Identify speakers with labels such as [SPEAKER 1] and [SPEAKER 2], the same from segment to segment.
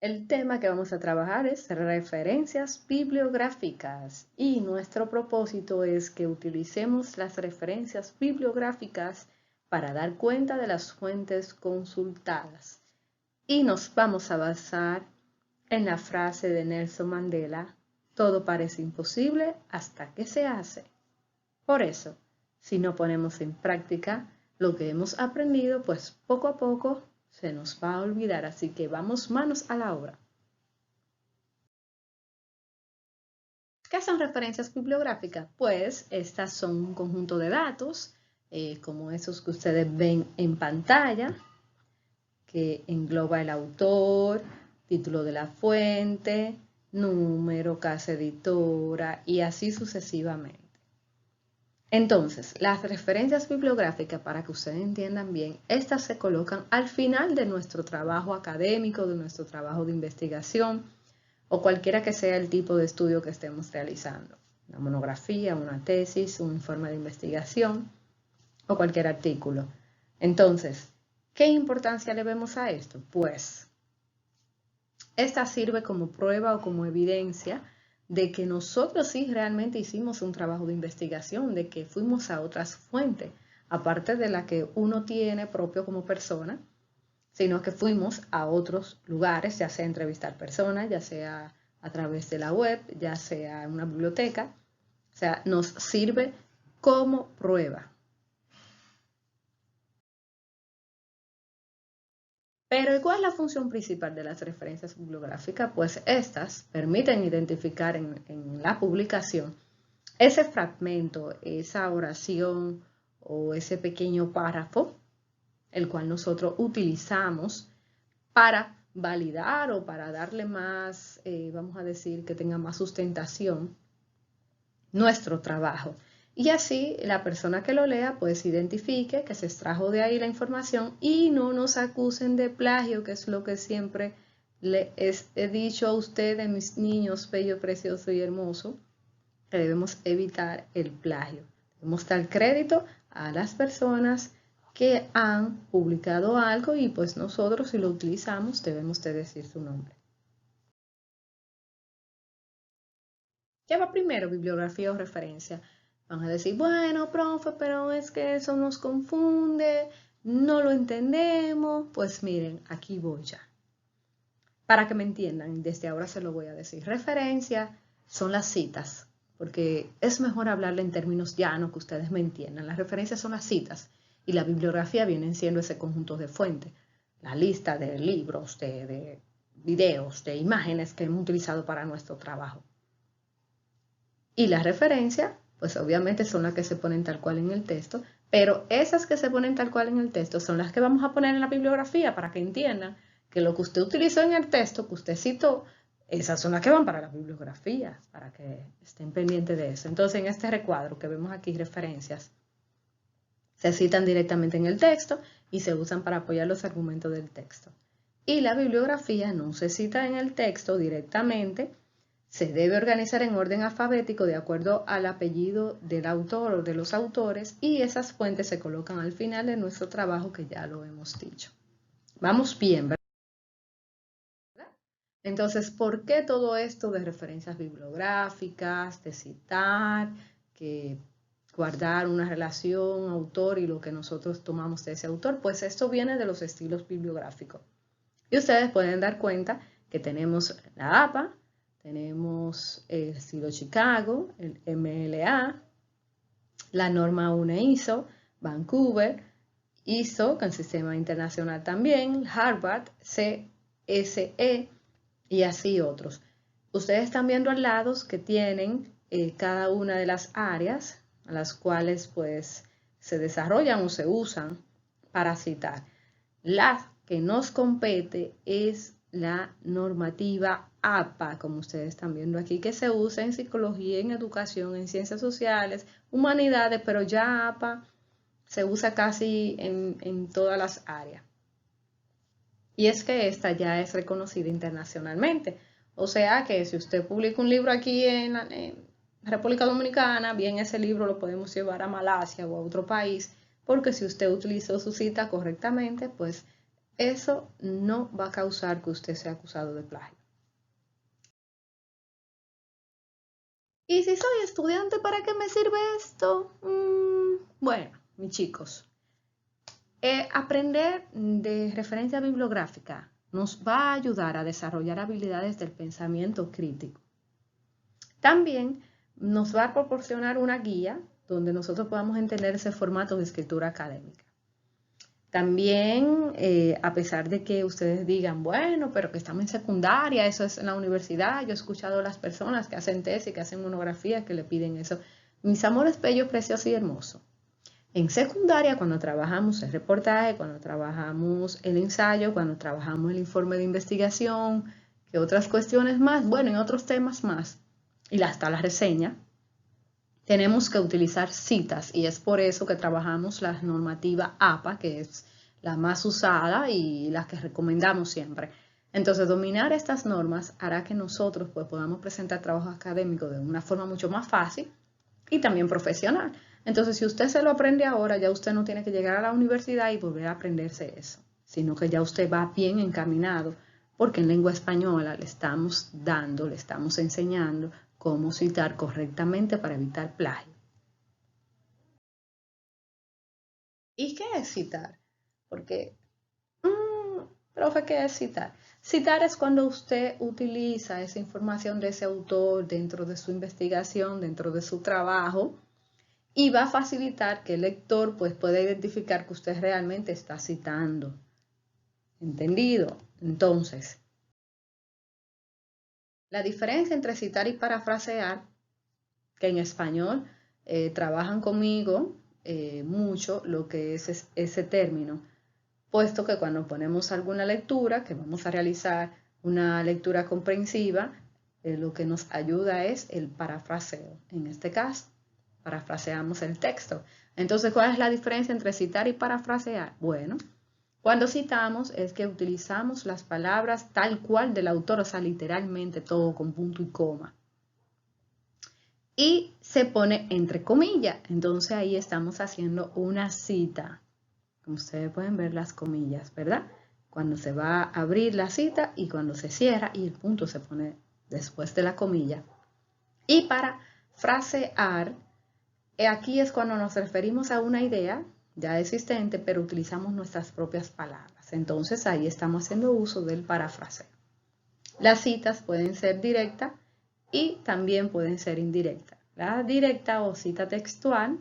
[SPEAKER 1] El tema que vamos a trabajar es referencias bibliográficas y nuestro propósito es que utilicemos las referencias bibliográficas para dar cuenta de las fuentes consultadas. Y nos vamos a basar en la frase de Nelson Mandela: todo parece imposible hasta que se hace. Por eso, si no ponemos en práctica lo que hemos aprendido, pues poco a poco se nos va a olvidar. Así que vamos manos a la obra. ¿Qué son referencias bibliográficas? Pues estas son un conjunto de datos, como esos que ustedes ven en pantalla, que engloba el autor, título de la fuente, número, casa editora y así sucesivamente. Entonces, las referencias bibliográficas, para que ustedes entiendan bien, estas se colocan al final de nuestro trabajo académico, de nuestro trabajo de investigación o cualquiera que sea el tipo de estudio que estemos realizando. Una monografía, una tesis, un informe de investigación o cualquier artículo. Entonces, ¿qué importancia le vemos a esto? Pues, esta sirve como prueba o como evidencia de que nosotros sí realmente hicimos un trabajo de investigación, de que fuimos a otras fuentes, aparte de la que uno tiene propio como persona, sino que fuimos a otros lugares, ya sea a entrevistar personas, ya sea a través de la web, ya sea en una biblioteca. O sea, nos sirve como prueba. Pero ¿cuál es la función principal de las referencias bibliográficas? Pues estas permiten identificar en la publicación ese fragmento, esa oración o ese pequeño párrafo, el cual nosotros utilizamos para validar o para darle más, vamos a decir, que tenga más sustentación nuestro trabajo. Y así la persona que lo lea pues identifique que se extrajo de ahí la información y no nos acusen de plagio, que es lo que siempre he dicho a ustedes, mis niños bello, precioso y hermoso, que debemos evitar el plagio. Debemos dar crédito a las personas que han publicado algo y pues nosotros, si lo utilizamos, debemos de decir su nombre. ¿Qué va primero, bibliografía o referencia? Van a decir, bueno, profe, pero es que eso nos confunde, no lo entendemos. Pues miren, aquí voy ya. Para que me entiendan, desde ahora se lo voy a decir. Referencia son las citas, porque es mejor hablarle en términos llanos que ustedes me entiendan. Las referencias son las citas y la bibliografía vienen siendo ese conjunto de fuentes, la lista de libros, de videos, de imágenes que hemos utilizado para nuestro trabajo. Y las referencias, pues obviamente son las que se ponen tal cual en el texto, pero esas que se ponen tal cual en el texto son las que vamos a poner en la bibliografía para que entiendan que lo que usted utilizó en el texto, que usted citó, esas son las que van para la bibliografía, para que estén pendientes de eso. Entonces, en este recuadro que vemos aquí, referencias, se citan directamente en el texto y se usan para apoyar los argumentos del texto. Y la bibliografía no se cita en el texto directamente, se debe organizar en orden alfabético de acuerdo al apellido del autor o de los autores y esas fuentes se colocan al final de nuestro trabajo, que ya lo hemos dicho. Vamos bien, ¿verdad? Entonces, ¿por qué todo esto de referencias bibliográficas, de citar, que guardar una relación autor y lo que nosotros tomamos de ese autor? Pues esto viene de los estilos bibliográficos. Y ustedes pueden dar cuenta que tenemos la APA, tenemos el estilo Chicago, el MLA, la norma UNE ISO, Vancouver, ISO, que es el sistema internacional también, Harvard, CSE y así otros. Ustedes están viendo al lado que tienen cada una de las áreas a las cuales pues se desarrollan o se usan para citar. La que nos compete es la normativa APA, como ustedes están viendo aquí, que se usa en psicología, en educación, en ciencias sociales, humanidades, pero ya APA se usa casi en todas las áreas. Y es que esta ya es reconocida internacionalmente. O sea que si usted publica un libro aquí en República Dominicana, bien ese libro lo podemos llevar a Malasia o a otro país, porque si usted utilizó su cita correctamente, pues eso no va a causar que usted sea acusado de plagio. ¿Y si soy estudiante, para qué me sirve esto? Bueno, mis chicos, aprender de referencia bibliográfica nos va a ayudar a desarrollar habilidades del pensamiento crítico. También nos va a proporcionar una guía donde nosotros podamos entender ese formato de escritura académica. También, a pesar de que ustedes digan, bueno, pero que estamos en secundaria, eso es en la universidad, yo he escuchado a las personas que hacen tesis, que hacen monografías, que le piden eso. Mis amores bellos, preciosos y hermosos. En secundaria, cuando trabajamos el reportaje, cuando trabajamos el ensayo, cuando trabajamos el informe de investigación, que otras cuestiones más, bueno, y otros temas más, y hasta la reseña, tenemos que utilizar citas y es por eso que trabajamos la normativa APA, que es la más usada y la que recomendamos siempre. Entonces, dominar estas normas hará que nosotros pues, podamos presentar trabajos académicos de una forma mucho más fácil y también profesional. Entonces, si usted se lo aprende ahora, ya usted no tiene que llegar a la universidad y volver a aprenderse eso, sino que ya usted va bien encaminado, porque en lengua española le estamos dando, le estamos enseñando cómo citar correctamente para evitar plagio. ¿Y qué es citar? Porque, profe, ¿qué es citar? Citar es cuando usted utiliza esa información de ese autor dentro de su investigación, dentro de su trabajo, y va a facilitar que el lector pues, pueda identificar que usted realmente está citando. ¿Entendido? Entonces, la diferencia entre citar y parafrasear, que en español trabajan conmigo mucho lo que es ese término, puesto que cuando ponemos alguna lectura, que vamos a realizar una lectura comprensiva, lo que nos ayuda es el parafraseo. En este caso, parafraseamos el texto. Entonces, ¿cuál es la diferencia entre citar y parafrasear? Bueno, cuando citamos es que utilizamos las palabras tal cual del autor, o sea, literalmente todo con punto y coma. Y se pone entre comillas. Entonces ahí estamos haciendo una cita. Como ustedes pueden ver las comillas, ¿verdad? Cuando se va a abrir la cita y cuando se cierra y el punto se pone después de la comilla. Y para frasear, aquí es cuando nos referimos a una idea ya existente, pero utilizamos nuestras propias palabras. Entonces ahí estamos haciendo uso del parafraseo. Las citas pueden ser directas y también pueden ser indirectas. La directa o cita textual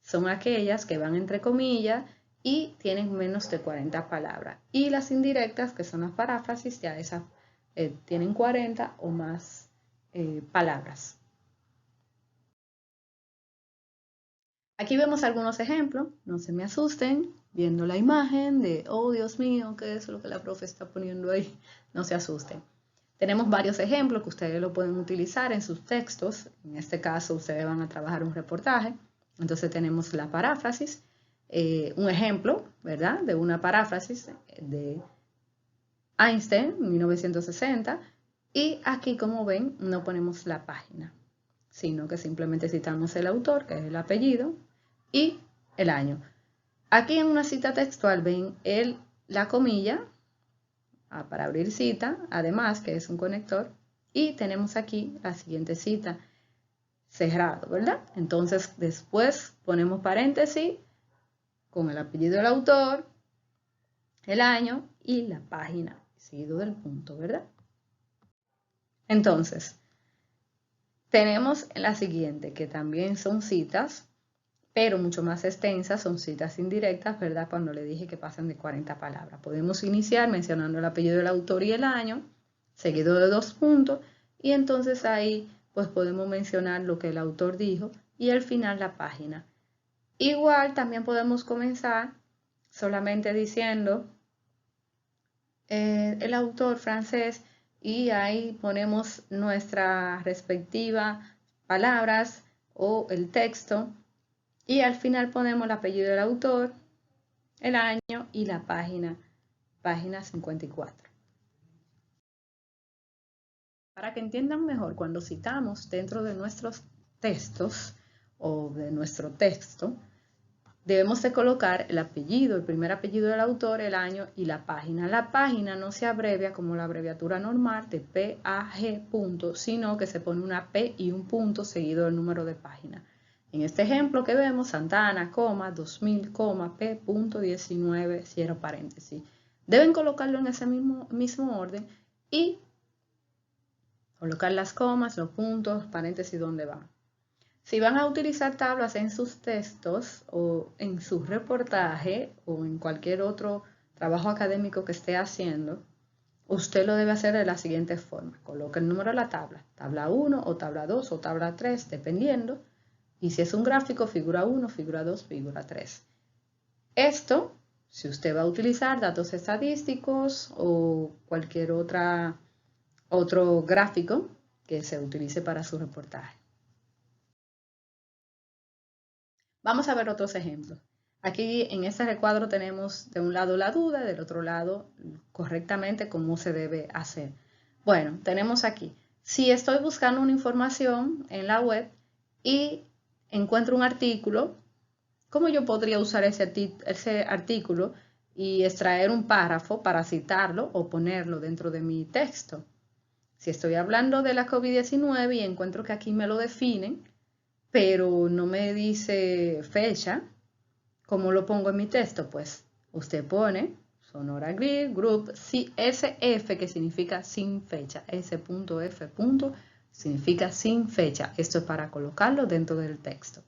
[SPEAKER 1] son aquellas que van entre comillas y tienen menos de 40 palabras. Y las indirectas, que son las paráfrasis, ya esas tienen 40 o más palabras. Aquí vemos algunos ejemplos, no se me asusten, viendo la imagen de, oh Dios mío, ¿qué es lo que la profe está poniendo ahí? No se asusten. Tenemos varios ejemplos que ustedes lo pueden utilizar en sus textos. En este caso, ustedes van a trabajar un reportaje. Entonces tenemos la paráfrasis, un ejemplo, ¿verdad? De una paráfrasis de Einstein, 1960. Y aquí, como ven, no ponemos la página, sino que simplemente citamos el autor, que es el apellido, y el año. Aquí en una cita textual ven la comilla, para abrir cita, además que es un conector, y tenemos aquí la siguiente cita, cerrado, ¿verdad? Entonces después ponemos paréntesis con el apellido del autor, el año y la página, seguido del punto, ¿verdad? Entonces, tenemos la siguiente, que también son citas, pero mucho más extensas, son citas indirectas, ¿verdad? Cuando le dije que pasan de 40 palabras. Podemos iniciar mencionando el apellido del autor y el año, seguido de 2 puntos, y entonces ahí pues podemos mencionar lo que el autor dijo y al final la página. Igual también podemos comenzar solamente diciendo el autor francés y ahí ponemos nuestra respectiva palabras o el texto y al final ponemos el apellido del autor, el año y la página 54. Para que entiendan mejor, cuando citamos dentro de nuestros textos o de nuestro texto, debemos de colocar el apellido, el primer apellido del autor, el año y la página. La página no se abrevia como la abreviatura normal de PAG punto, sino que se pone una P y un punto seguido del número de página. En este ejemplo que vemos, Santa Ana, 2000, P.19, cierro paréntesis. Deben colocarlo en ese mismo orden y colocar las comas, los puntos, paréntesis, donde van. Si van a utilizar tablas en sus textos o en su reportaje o en cualquier otro trabajo académico que esté haciendo, usted lo debe hacer de la siguiente forma. Coloque el número de la tabla 1 o tabla 2 o tabla 3, dependiendo. Y si es un gráfico, figura 1, figura 2, figura 3. Esto, si usted va a utilizar datos estadísticos o cualquier otro gráfico que se utilice para su reportaje. Vamos a ver otros ejemplos. Aquí en este recuadro tenemos de un lado la duda, del otro lado correctamente cómo se debe hacer. Bueno, tenemos aquí, si estoy buscando una información en la web y encuentro un artículo, ¿cómo yo podría usar ese artículo y extraer un párrafo para citarlo o ponerlo dentro de mi texto? Si estoy hablando de la COVID-19 y encuentro que aquí me lo definen, pero no me dice fecha, ¿cómo lo pongo en mi texto? Pues usted pone Sonora Group SF, que significa sin fecha. S.F. significa sin fecha. Esto es para colocarlo dentro del texto.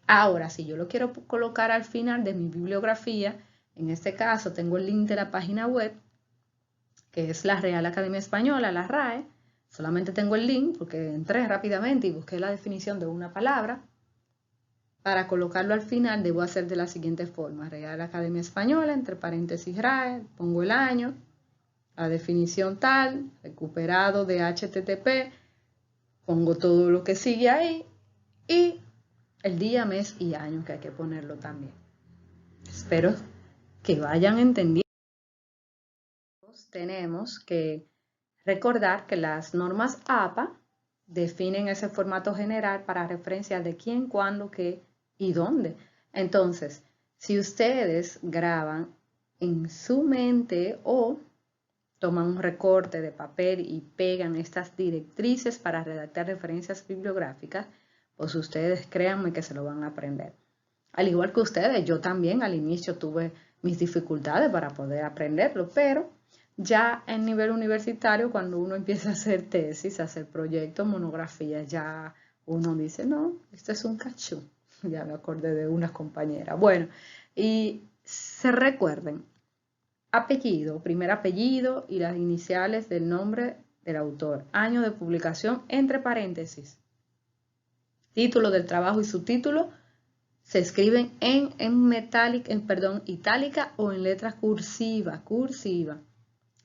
[SPEAKER 1] Ahora, si yo lo quiero colocar al final de mi bibliografía, en este caso tengo el link de la página web, que es la Real Academia Española, la RAE. Solamente tengo el link porque entré rápidamente y busqué la definición de una palabra. Para colocarlo al final debo hacer de la siguiente forma. Real Academia Española, entre paréntesis RAE, pongo el año, la definición tal, recuperado de HTTP, pongo todo lo que sigue ahí y el día, mes y año, que hay que ponerlo también. Espero que vayan entendiendo. Tenemos que recordar que las normas APA definen ese formato general para referencia de quién, cuándo, qué y dónde. Entonces, si ustedes graban en su mente o toman un recorte de papel y pegan estas directrices para redactar referencias bibliográficas, pues ustedes créanme que se lo van a aprender. Al igual que ustedes, yo también al inicio tuve mis dificultades para poder aprenderlo, pero ya en nivel universitario, cuando uno empieza a hacer tesis, a hacer proyectos, monografías, ya uno dice, no, esto es un cachú. Ya me acordé de una compañera. Bueno, y se recuerden, apellido, primer apellido y las iniciales del nombre del autor, año de publicación, entre paréntesis, título del trabajo y subtítulo, se escriben en itálica o en letra cursiva.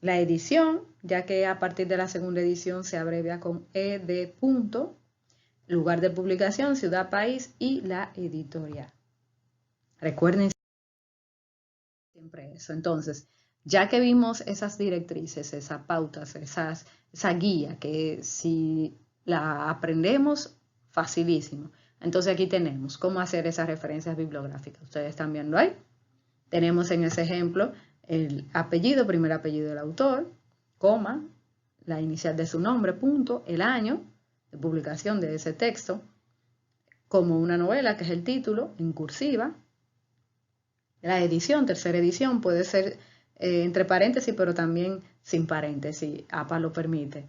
[SPEAKER 1] La edición, ya que a partir de la segunda edición se abrevia con ED. Lugar de publicación, ciudad, país y la editorial. Recuerden siempre eso. Entonces, ya que vimos esas directrices, esas pautas, esa guía, que si la aprendemos, facilísimo. Entonces aquí tenemos cómo hacer esas referencias bibliográficas. Ustedes están viendo ahí. Tenemos en ese ejemplo el apellido, primer apellido del autor, coma, la inicial de su nombre, punto, el año de publicación de ese texto, como una novela, que es el título, en cursiva. La edición, tercera edición, puede ser entre paréntesis, pero también sin paréntesis, APA lo permite.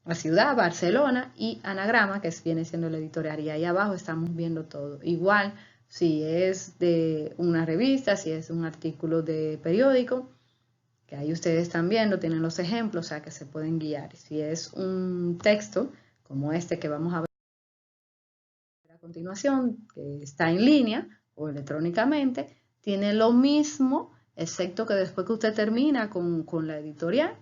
[SPEAKER 1] La ciudad, Barcelona, y anagrama, que viene siendo la editorial, y ahí abajo estamos viendo todo. Igual, si es de una revista, si es un artículo de periódico, que ahí ustedes están viendo, tienen los ejemplos, o sea que se pueden guiar. Si es un texto, como este que vamos a ver a continuación, que está en línea o electrónicamente, tiene lo mismo, excepto que después que usted termina con la editorial,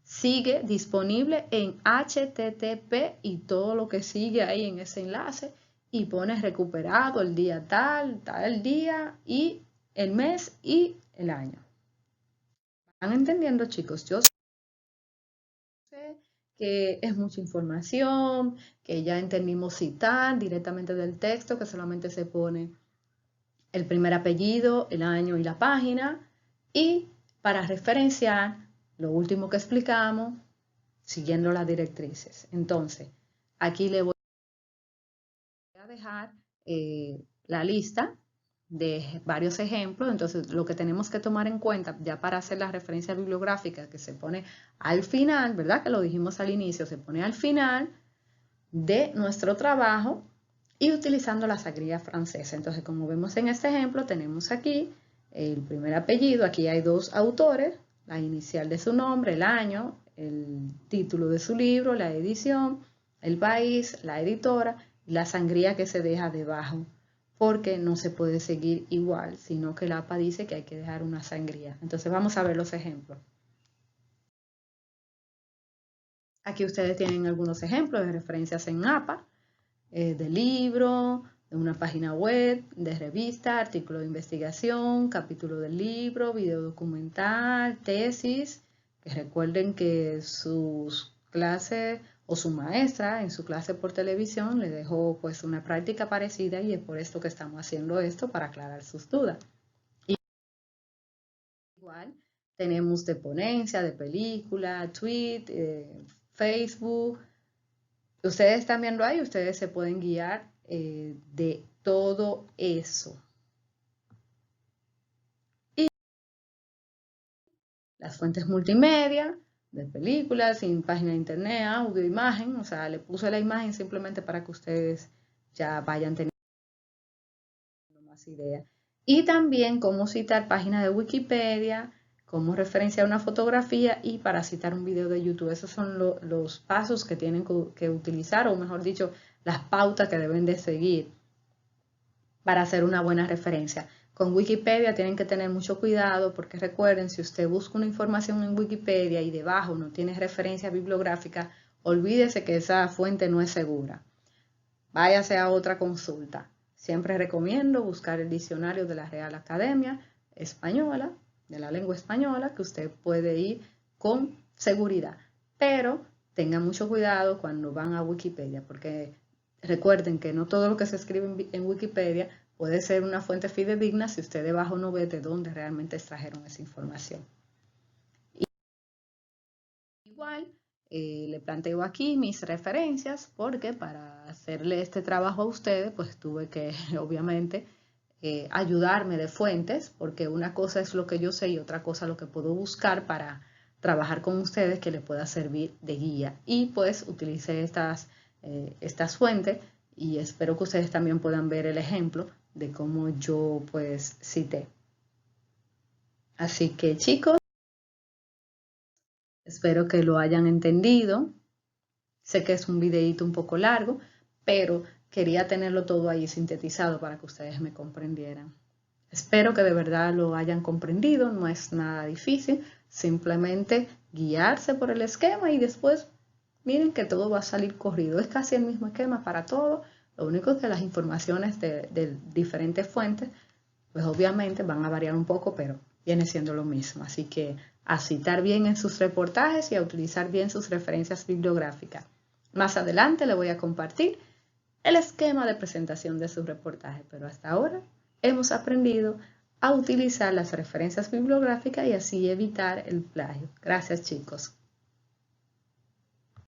[SPEAKER 1] sigue disponible en HTTP y todo lo que sigue ahí en ese enlace y pones recuperado el día tal día y el mes y el año. ¿Van entendiendo, chicos? Yo sé que es mucha información, que ya entendimos citar directamente del texto, que solamente se pone el primer apellido, el año y la página. Y para referenciar, lo último que explicamos, siguiendo las directrices. Entonces, aquí le voy a dejar la lista de varios ejemplos. Entonces, lo que tenemos que tomar en cuenta ya para hacer la referencia bibliográfica que se pone al final, ¿verdad? Que lo dijimos al inicio, se pone al final de nuestro trabajo y utilizando la sangría francesa. Entonces, como vemos en este ejemplo, tenemos aquí el primer apellido. Aquí hay dos autores, la inicial de su nombre, el año, el título de su libro, la edición, el país, la editora y la sangría que se deja debajo, porque no se puede seguir igual, sino que la APA dice que hay que dejar una sangría. Entonces vamos a ver los ejemplos. Aquí ustedes tienen algunos ejemplos de referencias en APA, de libro, de una página web, de revista, artículo de investigación, capítulo del libro, video documental, tesis. Que recuerden que sus clases o su maestra en su clase por televisión le dejó pues una práctica parecida y es por esto que estamos haciendo esto para aclarar sus dudas. Igual tenemos de ponencia, de película, tweet, Facebook. Ustedes están viendo ahí, ustedes se pueden guiar de todo eso. Y las fuentes multimedia, de películas, sin página de internet, audio, imagen. O sea, le puse la imagen simplemente para que ustedes ya vayan teniendo más ideas. Y también cómo citar páginas de Wikipedia, cómo referenciar una fotografía y para citar un video de YouTube. Esos son los pasos que tienen que utilizar, o mejor dicho, las pautas que deben de seguir para hacer una buena referencia. Con Wikipedia tienen que tener mucho cuidado porque recuerden, si usted busca una información en Wikipedia y debajo no tiene referencia bibliográfica, olvídese que esa fuente no es segura. Váyase a otra consulta. Siempre recomiendo buscar el diccionario de la Real Academia Española, de la lengua española, que usted puede ir con seguridad. Pero tengan mucho cuidado cuando van a Wikipedia, porque recuerden que no todo lo que se escribe en Wikipedia puede ser una fuente fidedigna si usted debajo no ve de dónde realmente extrajeron esa información. Igual, le planteo aquí mis referencias porque para hacerle este trabajo a ustedes, pues tuve que, obviamente, ayudarme de fuentes, porque una cosa es lo que yo sé y otra cosa lo que puedo buscar para trabajar con ustedes que les pueda servir de guía. Y pues utilicé estas fuentes y espero que ustedes también puedan ver el ejemplo de cómo yo pues cité. Así que chicos, espero que lo hayan entendido. Sé que es un videíto un poco largo, pero quería tenerlo todo ahí sintetizado para que ustedes me comprendieran. Espero que de verdad lo hayan comprendido, no es nada difícil, simplemente guiarse por el esquema y después miren que todo va a salir corrido. Es casi el mismo esquema para todo, lo único es que las informaciones de diferentes fuentes, pues obviamente van a variar un poco, pero viene siendo lo mismo. Así que a citar bien en sus reportajes y a utilizar bien sus referencias bibliográficas. Más adelante le voy a compartir el esquema de presentación de su reportaje, pero hasta ahora hemos aprendido a utilizar las referencias bibliográficas y así evitar el plagio. Gracias, chicos.